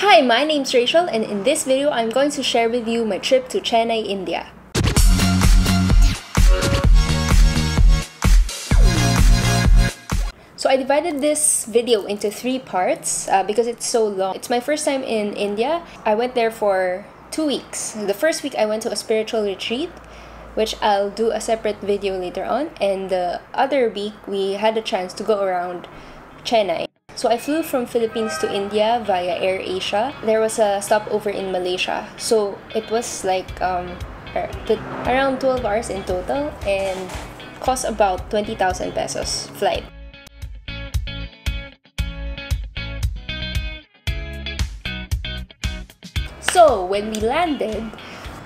Hi, my name's Rachel, and in this video, I'm going to share with you my trip to Chennai, India. So I divided this video into 3 parts because it's so long. It's my first time in India. I went there for 2 weeks. The first week I went to a spiritual retreat, which I'll do a separate video later on. And the other week, we had a chance to go around Chennai. So I flew from Philippines to India via Air Asia. There was a stopover in Malaysia. So it was like around 12 hours in total and cost about 20,000 pesos flight. So when we landed,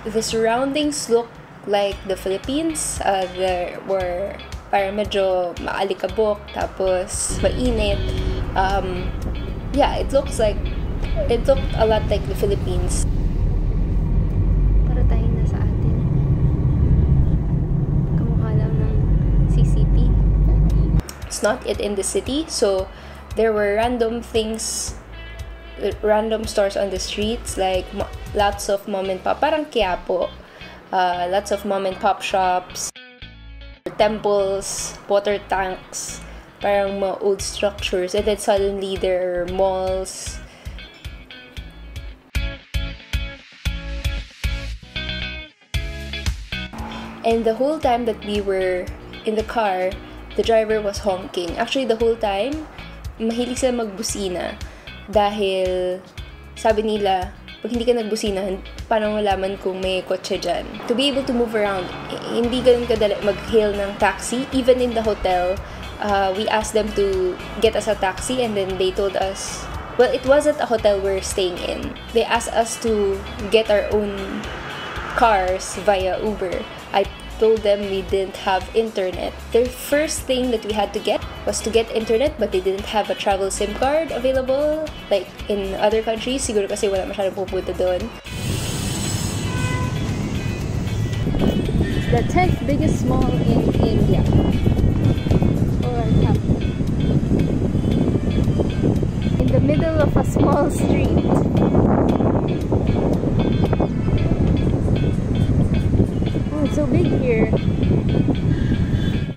the surroundings looked like the Philippines. There were parang medyo maalikabok, tapos mainit. Yeah, it looked a lot like the Philippines. Para tayong nasa atin. Kamukha lang ng CCP. It's not yet in the city, so there were random stores on the streets, like lots of mom and pop, parang Quiapo, lots of mom and pop shops, temples, water tanks, parang mga old structures, and then suddenly there are malls. And the whole time that we were in the car, the driver was honking. Actually, the whole time, mahilig sila magbusina. Dahil, sabi nila, pag hindi ka nagbusina, parang malaman kung may kotse dyan. To be able to move around, hindi ganun kadali mag-hail ng taxi. Even in the hotel, we asked them to get us a taxi and then they told us, well, it wasn't a hotel we're staying in. They asked us to get our own cars via Uber. I told them we didn't have internet. The first thing that we had to get was to get internet, but they didn't have a travel SIM card available like in other countries. Siguro kasi wala masyadong pupunta doon. The 10th biggest mall in India. Or in the middle of a small street. It's so big here.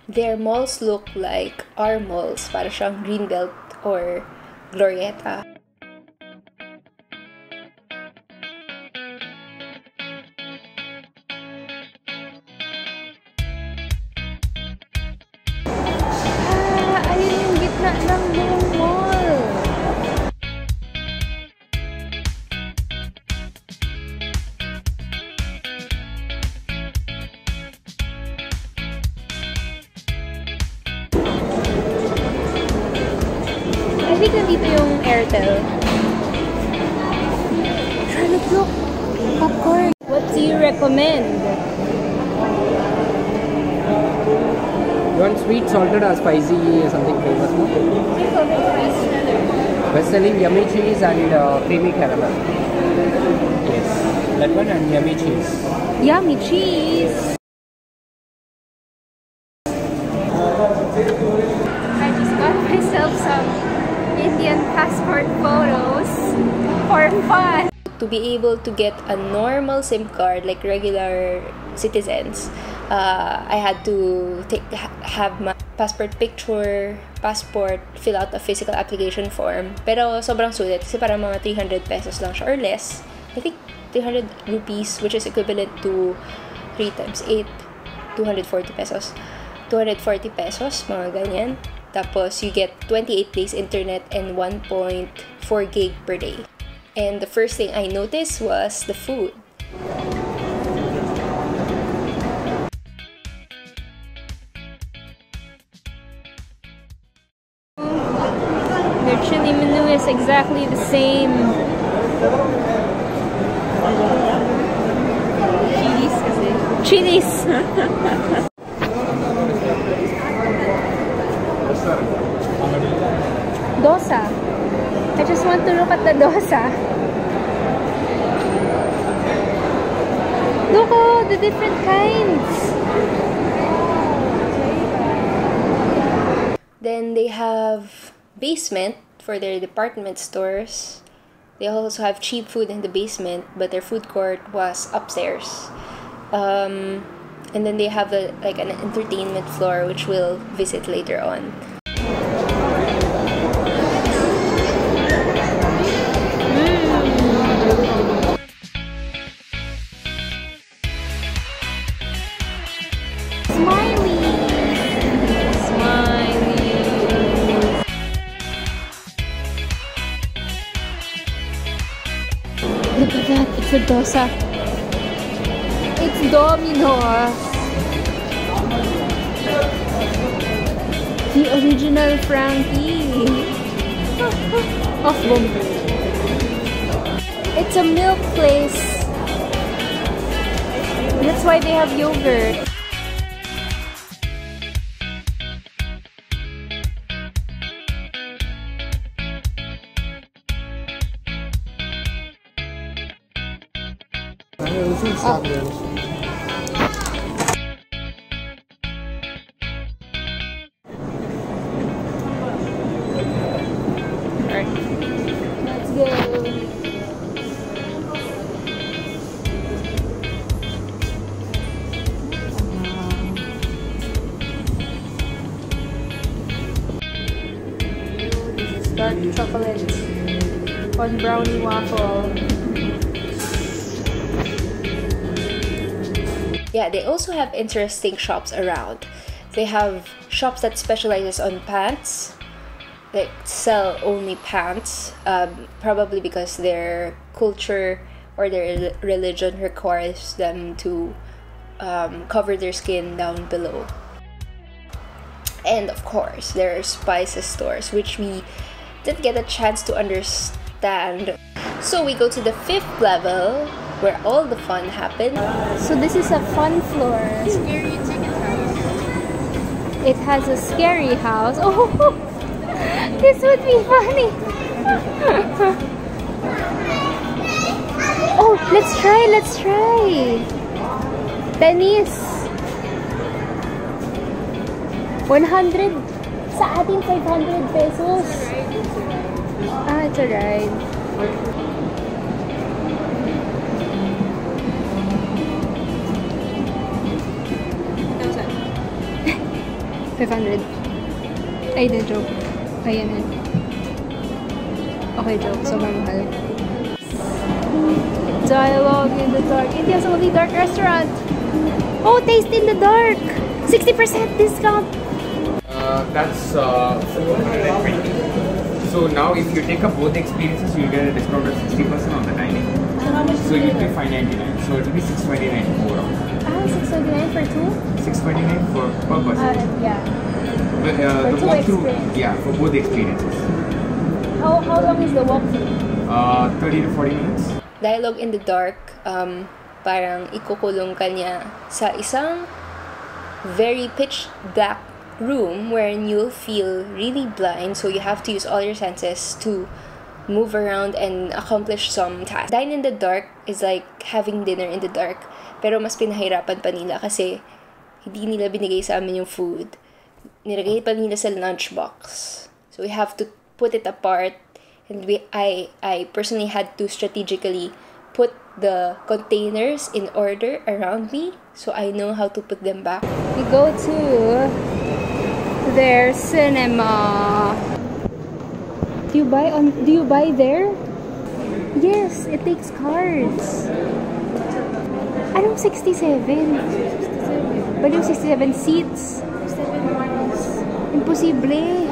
Their malls look like our malls, para siyang Greenbelt or Glorieta. Ayun yung gitna ng buong mall. I think nandito yung Airtel. Charlotte, look! Popcorn! What do you recommend? You want sweet, salted or spicy, something famous? Best selling yummy cheese and creamy caramel. Yes, that one and yummy cheese. Yummy cheese! I just got myself some Indian passport photos for fun. To be able to get a normal SIM card like regular citizens, I had to have my passport picture, passport, fill out a physical application form. Pero sobrang sulit kasi parang mga 300 pesos lang siya or less. I think 300 rupees, which is equivalent to 3 times 8, 240 pesos. 240 pesos, mga ganyan. Tapos, you get 28 days internet and 1.4 gig per day. And the first thing I noticed was the food. Their chili menu is exactly the same. Chilies. Dosa. I just want to look at the dosa. Look, oh, the different kinds. Then they have basement for their department stores. They also have cheap food in the basement, but their food court was upstairs. And then they have like an entertainment floor, which we'll visit later on. Look at that, it's a dosa. It's Domino's. The original Frankie. Off boom. It's a milk place. That's why they have yogurt. Alright. Let's go. This is dark chocolate on brownie waffle. Yeah, they also have interesting shops around. They have shops that specializes on pants, like sell only pants, probably because their culture or their religion requires them to cover their skin down below. And of course, there are spices stores, which we didn't get a chance to understand. So we go to the 5th level, where all the fun happened. So this is a fun floor. Scary ticket house. It has a scary house. Oh, this would be funny. Oh, let's try. Tennis. 100. Sa atin, 500 pesos. Ah, it's a ride. 500. Ay, the joke. Ayan na. Okay, joke. Sobrang mahal. Dialogue in the dark. India's only dark restaurant. Oh, taste in the dark. 60% discount. That's 420. So now if you take up both experiences, you'll get a discount of 60% on the dining. So you'll be 599. So it'll be 629 overall. Ah, 629 for two? 629 for per person. Yeah. But For the two walkthrough, experiences. yeah, for both experiences. How long is the walkthrough? 30 to 40 minutes. Dialogue in the dark, parang ikukulong ka niya sa isang very pitch black room wherein you'll feel really blind, so you have to use all your senses to move around and accomplish some tasks. Dine in the dark is like having dinner in the dark, pero mas pinahirapan pa nila kasi hindi nila binigay sa amin yung food. Nilagay pa nila sa lunchbox. So we have to put it apart, and I personally had to strategically put the containers in order around me so I know how to put them back. We go to their cinema. Do you buy there? Yes, it takes cards. Anong 67? Baliw 67 seats. Imposible.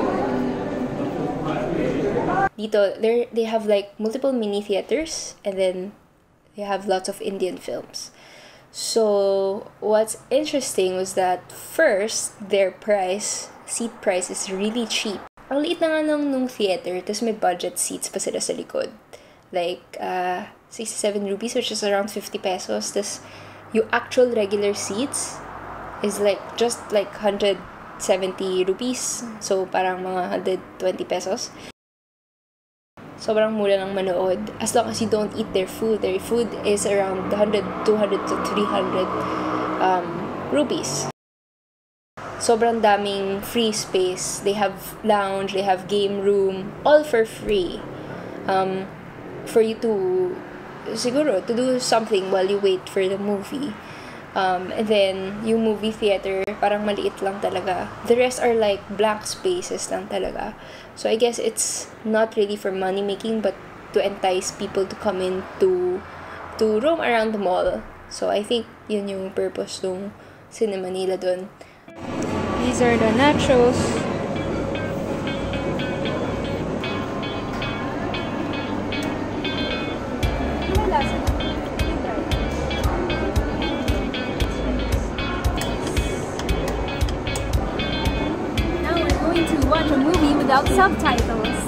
Dito, they have like multiple mini theaters, and then they have lots of Indian films. So what's interesting was that first, their seat price is really cheap. Ang liit na nga nung theater, tapos may budget seats pa sila sa likod. Like, 67 rupees, which is around 50 pesos. Tapos yung actual regular seats is like just like 170 rupees. So parang mga 120 pesos. Sobrang mura ng manood. As long as you don't eat their food. Their food is around 100, 200 to 300 rupees. Sobrang daming free space. They have lounge, they have game room, all for free. for you to siguro to do something while you wait for the movie. And then yung movie theater parang maliit lang talaga. The rest are like blank spaces lang talaga. So I guess it's not really for money making but to entice people to come in to roam around the mall. So I think yun yung purpose ng cinema nila dun. These are the nachos. Now we're going to watch a movie without subtitles.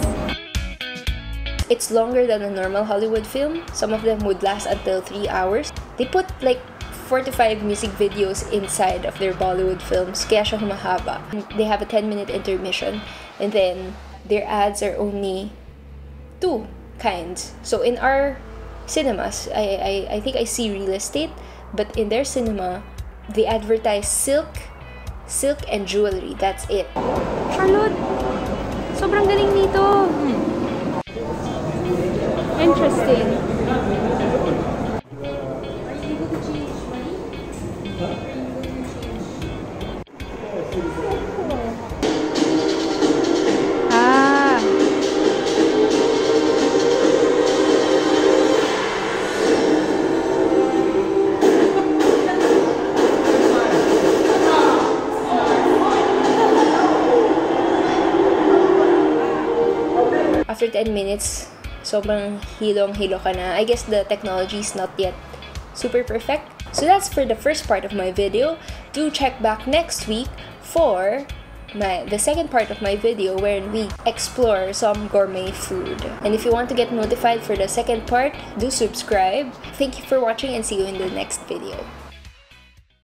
It's longer than a normal Hollywood film. Some of them would last until 3 hours. They put like 4 to 5 music videos inside of their Bollywood films, kaya siya humahaba. They have a 10-minute intermission, and then their ads are only 2 kinds. So in our cinemas, I think I see real estate, but in their cinema, they advertise silk and jewelry. That's it. Charlotte, sobrang galing nito. Interesting. Ah. After 10 minutes, sobrang hilong-hilo ka na. I guess the technology is not yet super perfect. So that's for the first part of my video. Do check back next week for the second part of my video wherein we explore some gourmet food. And if you want to get notified for the second part, do subscribe. Thank you for watching and see you in the next video.